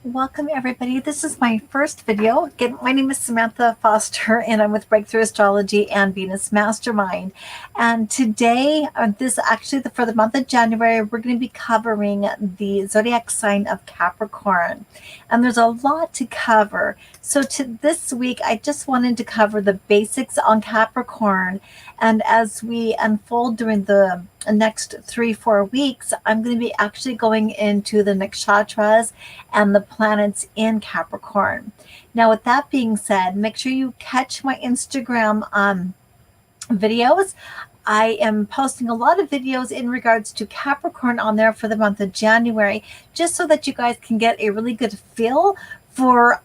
Welcome everybody. This is my first video. Again, my name is Samantha Foster and I'm with Breakthrough Astrology and Venus Mastermind. And today, for the month of January, we're going to be covering the zodiac sign of Capricorn. And there's a lot to cover. So this week, I just wanted to cover the basics on Capricorn. And as we unfold during the next 3-4 weeks, I'm going to be actually going into the nakshatras and the planets in Capricorn. Now, with that being said, make sure you catch my Instagram videos. I am posting a lot of videos in regards to Capricorn on there for the month of January, just so that you guys can get a really good feel for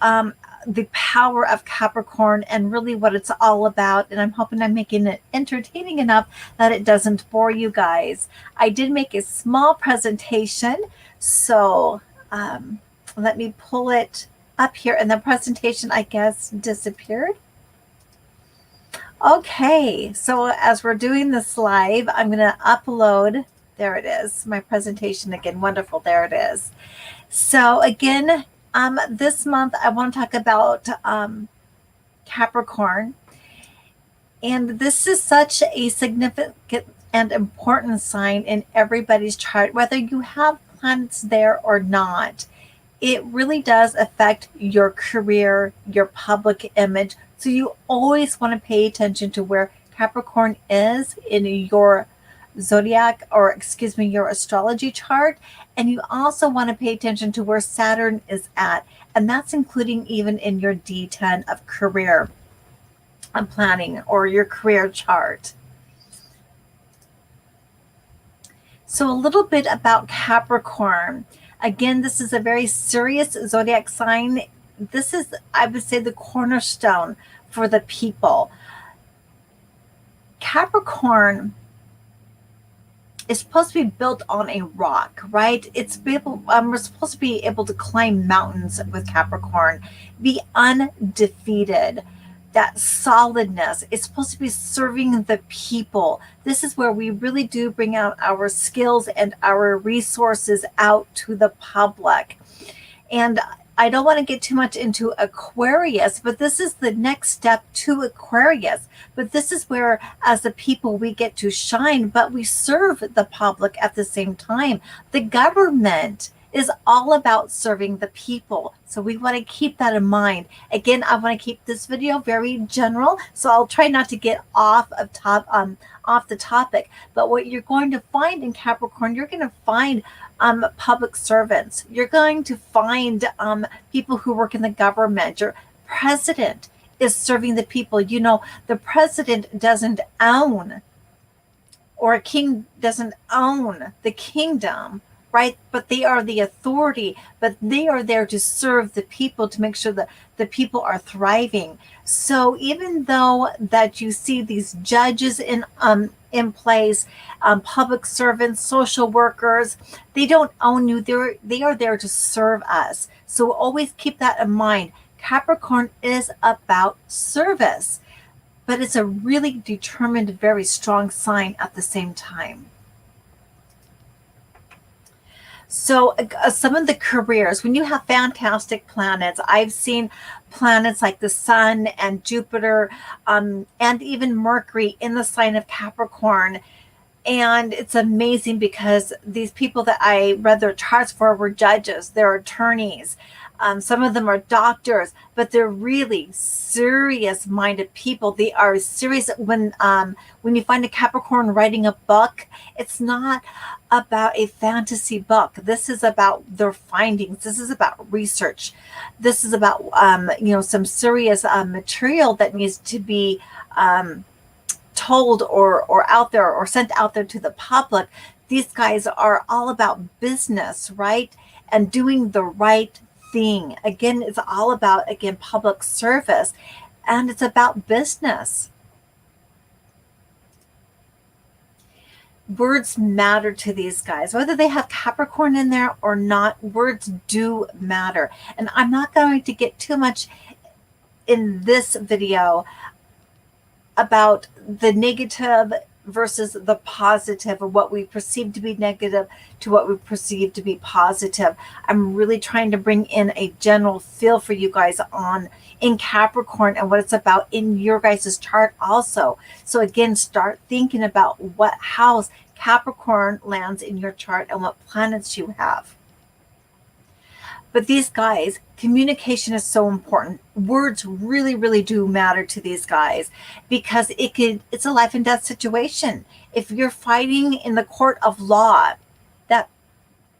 the power of Capricorn and really what it's all about. And I'm hoping I'm making it entertaining enough that it doesn't bore you guys. I did make a small presentation, so let me pull it up here. And the presentation, I guess, disappeared. Okay, so as we're doing this live, I'm going to upload. There it is, my presentation again. Wonderful, there it is. So again, this month I want to talk about Capricorn. And this is such a significant and important sign in everybody's chart, whether you have planets there or not. It really does affect your career, your public image. So you always want to pay attention to where Capricorn is in your zodiac, or excuse me, your astrology chart. And you also want to pay attention to where Saturn is at. And that's including even in your D10 of career planning or your career chart. So a little bit about Capricorn. Again, this is a very serious zodiac sign. This is, I would say, the cornerstone for the people. Capricorn is supposed to be built on a rock, right? We're supposed to be able to climb mountains with Capricorn, be undefeated. That solidness is supposed to be serving the people. This is where we really do bring out our skills and our resources out to the public. And I don't want to get too much into Aquarius, but this is the next step to Aquarius. But this is where, as a people, we get to shine, but we serve the public at the same time. The government is all about serving the people. So we want to keep that in mind. Again, I want to keep this video very general, so I'll try not to get off the topic. But what you're going to find in Capricorn, you're going to find public servants. You're going to find people who work in the government. Your president is serving the people. You know, the president doesn't own, or a king doesn't own the kingdom, right? But they are the authority, but they are there to serve the people, to make sure that the people are thriving. So even though that you see these judges in place, public servants, social workers, they don't own you. They are there to serve us. So always keep that in mind. Capricorn is about service, but it's a really determined, very strong sign at the same time. So some of the careers, when you have fantastic planets, I've seen planets like the Sun and Jupiter and even Mercury in the sign of Capricorn. And it's amazing because these people that I read their charts for were judges, they're attorneys. Some of them are doctors, but they're really serious-minded people. They are serious. When you find a Capricorn writing a book, it's not about a fantasy book. This is about their findings. This is about research. This is about some serious material that needs to be told or out there or sent out there to the public. These guys are all about business, right? And doing the right thing. Again, it's all about, public service, and it's about business. Words matter to these guys, whether they have Capricorn in there or not. Words do matter. And I'm not going to get too much in this video about the negative versus the positive, or what we perceive to be negative to what we perceive to be positive. I'm really trying to bring in a general feel for you guys on in Capricorn and what it's about in your guys' chart also. So again, start thinking about what house Capricorn lands in your chart and what planets you have. But these guys, communication is so important. Words really, really do matter to these guys, because it's a life and death situation. If you're fighting in the court of law, that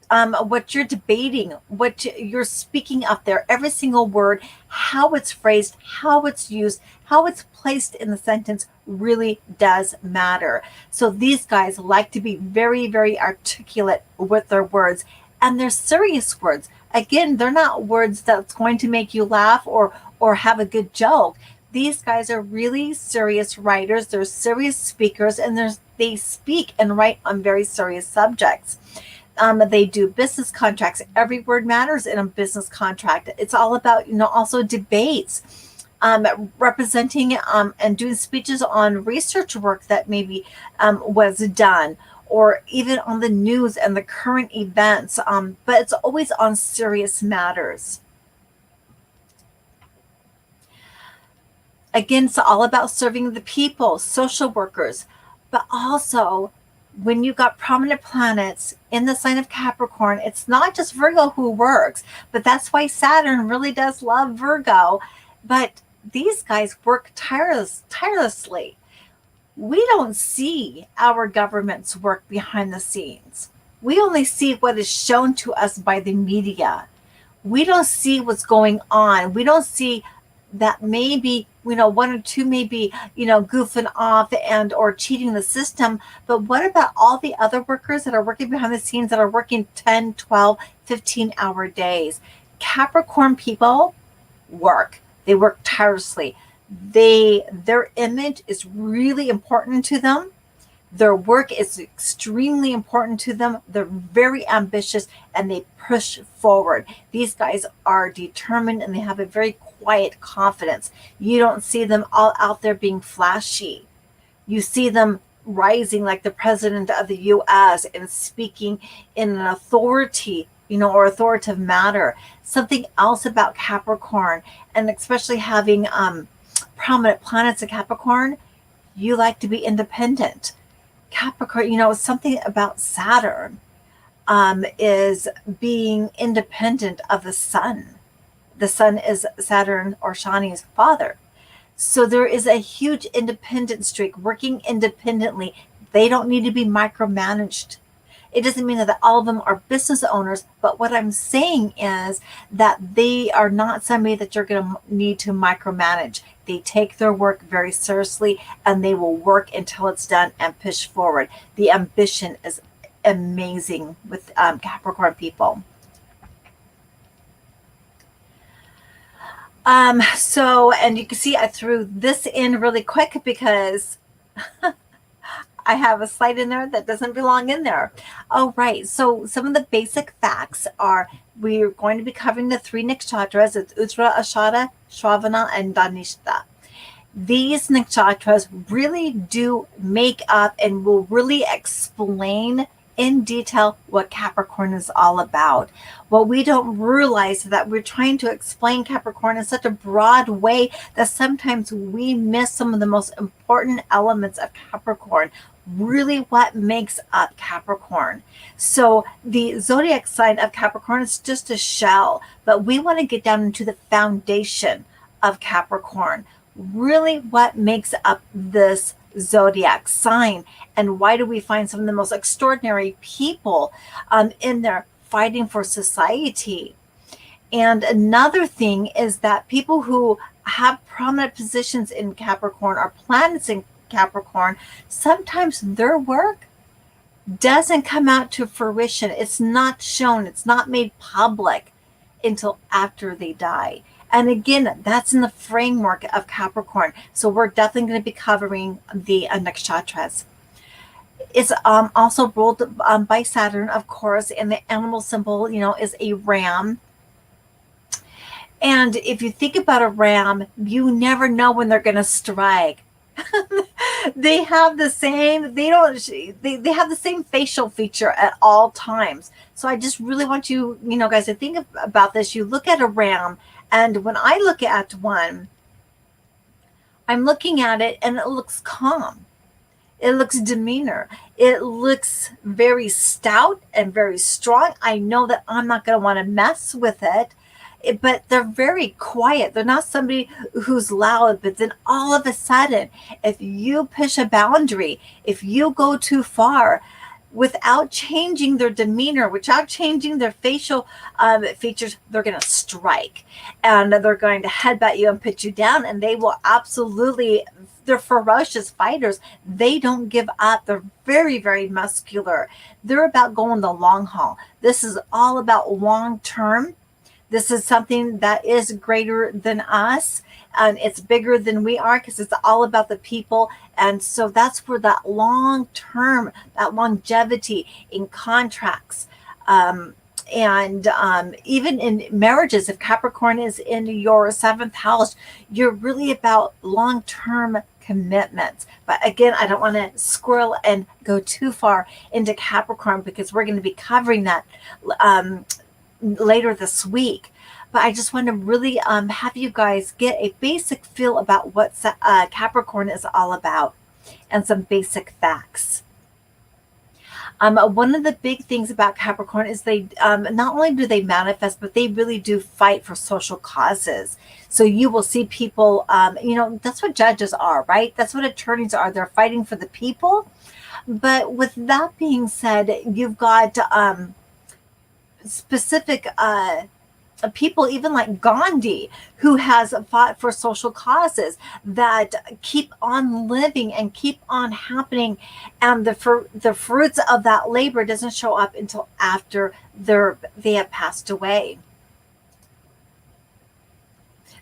what you're debating, what you're speaking up there, every single word, how it's phrased, how it's used, how it's placed in the sentence really does matter. So these guys like to be very, very articulate with their words, and they're serious words. Again, they're not words that's going to make you laugh or have a good joke. These guys are really serious writers. They're serious speakers, and they speak and write on very serious subjects. They do business contracts. Every word matters in a business contract. It's all about, also debates, representing and doing speeches on research work that maybe was done, or even on the news and the current events. But it's always on serious matters. Again, it's all about serving the people, social workers, but also when you got prominent planets in the sign of Capricorn, it's not just Virgo who works, but that's why Saturn really does love Virgo. But these guys work tirelessly. We don't see our government's work behind the scenes. We only see what is shown to us by the media. We don't see what's going on. We don't see that maybe, one or two maybe, goofing off and or cheating the system. But what about all the other workers that are working behind the scenes, that are working 10, 12, 15-hour days? Capricorn people work. They work tirelessly. Their image is really important to them. Their work is extremely important to them. They're very ambitious and they push forward. These guys are determined and they have a very quiet confidence. You don't see them all out there being flashy. You see them rising like the president of the US and speaking in an authority, or authoritative manner. Something else about Capricorn, and especially having prominent planets in Capricorn, you like to be independent. Capricorn, something about Saturn is being independent of the sun. The sun is Saturn or Shani's father. So there is a huge independent streak, working independently. They don't need to be micromanaged. It doesn't mean that all of them are business owners, but what I'm saying is that they are not somebody that you're going to need to micromanage. They take their work very seriously and they will work until it's done and push forward. The ambition is amazing with Capricorn people. And you can see I threw this in really quick because I have a slide in there that doesn't belong in there. Oh, right. So some of the basic facts are, we're going to be covering the 3 nakshatras. It's Uttara, Ashada, Shravana, and Dhanishta. These nakshatras really do make up and will really explain in detail what Capricorn is all about. What we don't realize is that we're trying to explain Capricorn in such a broad way that sometimes we miss some of the most important elements of Capricorn, really what makes up Capricorn. So the zodiac sign of Capricorn is just a shell, but we want to get down into the foundation of Capricorn, really what makes up this zodiac sign, and why do we find some of the most extraordinary people in there fighting for society. And another thing is that people who have prominent positions in Capricorn or planets in Capricorn, sometimes their work doesn't come out to fruition. It's not shown, it's not made public until after they die. And again, that's in the framework of Capricorn. So we're definitely going to be covering the nakshatras. It's also ruled by Saturn, of course, and the animal symbol, is a ram. And if you think about a ram, you never know when they're going to strike. They have the same, they don't, they have the same facial feature at all times. So I just really want you, guys, to think about this. You look at a ram, and when I look at one, I'm looking at it and it looks calm. It looks demeanor. It looks very stout and very strong. I know that I'm not going to want to mess with it, but they're very quiet. They're not somebody who's loud, but then all of a sudden, if you push a boundary, if you go too far, without changing their demeanor, without changing their facial features, they're going to strike, and they're going to headbutt you and put you down, and they will absolutely, they're ferocious fighters. They don't give up. They're very, very muscular. They're about going the long haul. This is all about long term. This is something that is greater than us, and it's bigger than we are, because it's all about the people. And so that's where that long term, that longevity in contracts, and even in marriages, if Capricorn is in your seventh house, you're really about long term commitments. But again, I don't want to squirrel and go too far into Capricorn, because we're going to be covering that later this week. But I just want to really have you guys get a basic feel about what Capricorn is all about, and some basic facts. One of the big things about Capricorn is they not only do they manifest, but they really do fight for social causes. So you will see people, that's what judges are, right? That's what attorneys are. They're fighting for the people. But with that being said, you've got specific people, even like Gandhi, who has fought for social causes that keep on living and keep on happening, and the fruits of that labor doesn't show up until after they have passed away.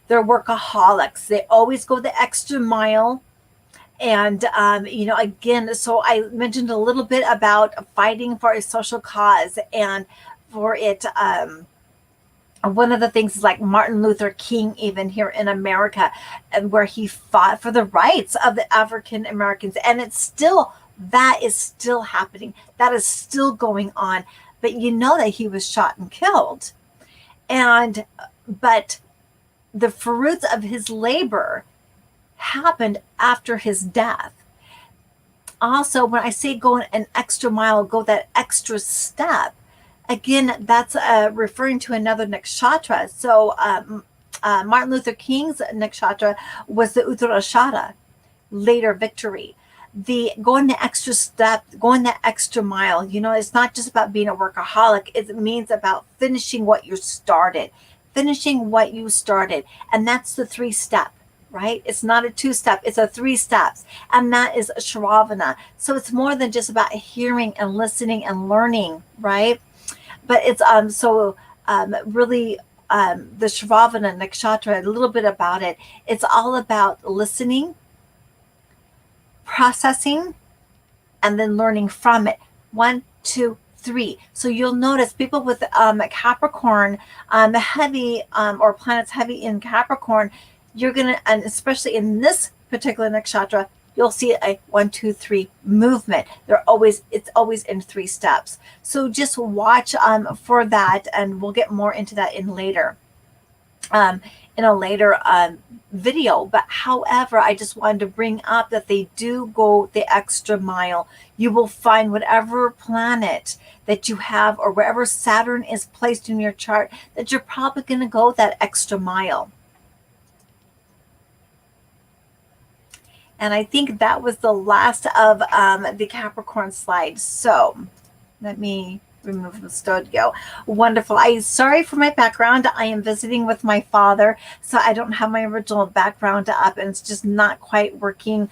They're workaholics. They always go the extra mile. And, again, so I mentioned a little bit about fighting for a social cause, and for it, one of the things is like Martin Luther King, even here in America, and where he fought for the rights of the African Americans. And that is still happening. That is still going on. But you know that he was shot and killed. But the fruits of his labor happened after his death. Also, when I say go an extra mile, go that extra step, again, that's referring to another nakshatra. So Martin Luther King's nakshatra was the Uttarashada, later victory. The going the extra step, going the extra mile, it's not just about being a workaholic. It means about finishing what you started. And that's the 3-step. Right? It's not a 2-step, it's a 3 steps. And that is Shravana. So it's more than just about hearing and listening and learning, right? But it's really the Shravana nakshatra, a little bit about it. It's all about listening, processing, and then learning from it. 1, 2, 3. So you'll notice people with Capricorn heavy, or planets heavy in Capricorn, you're gonna, and especially in this particular nakshatra, you'll see a 1, 2, 3 movement. It's always in 3 steps. So just watch for that, and we'll get more into that in a later video. But however, I just wanted to bring up that they do go the extra mile. You will find whatever planet that you have, or wherever Saturn is placed in your chart, that you're probably going to go that extra mile. And I think that was the last of the Capricorn slide. So let me remove the studio. Wonderful. Sorry for my background. I am visiting with my father, so I don't have my original background up, and it's just not quite working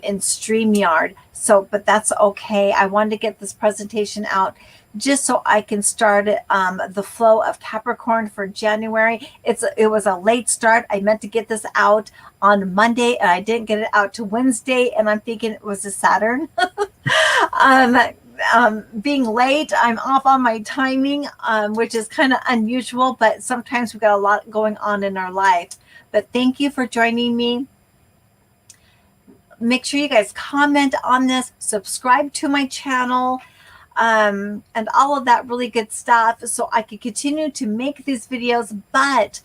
in StreamYard. So, but that's okay. I wanted to get this presentation out just so I can start the flow of Capricorn for January. It was a late start. I meant to get this out on Monday, and I didn't get it out to Wednesday, and I'm thinking it was a Saturn. Being late, I'm off on my timing, which is kind of unusual, but sometimes we've got a lot going on in our life. But thank you for joining me. Make sure you guys comment on this, subscribe to my channel, and all of that really good stuff, so I can continue to make these videos. But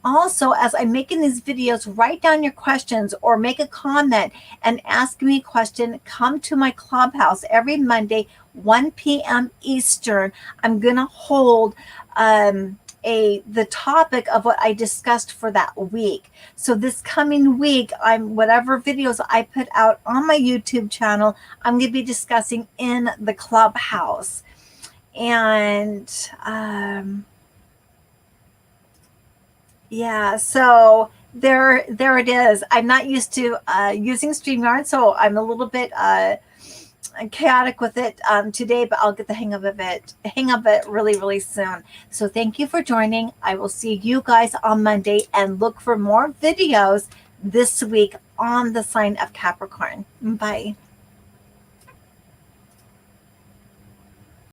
also, as I'm making these videos, write down your questions or make a comment and ask me a question. Come to my Clubhouse every Monday, 1 p.m. Eastern. I'm going to hold the topic of what I discussed for that week. So this coming week, whatever videos I put out on my YouTube channel, I'm going to be discussing in the Clubhouse. And yeah, so there it is. I'm not used to using StreamYard, so I'm a little bit chaotic with it today, but I'll get the hang of it really, really soon. So thank you for joining. I will see you guys on Monday, and look for more videos this week on the sign of Capricorn. Bye.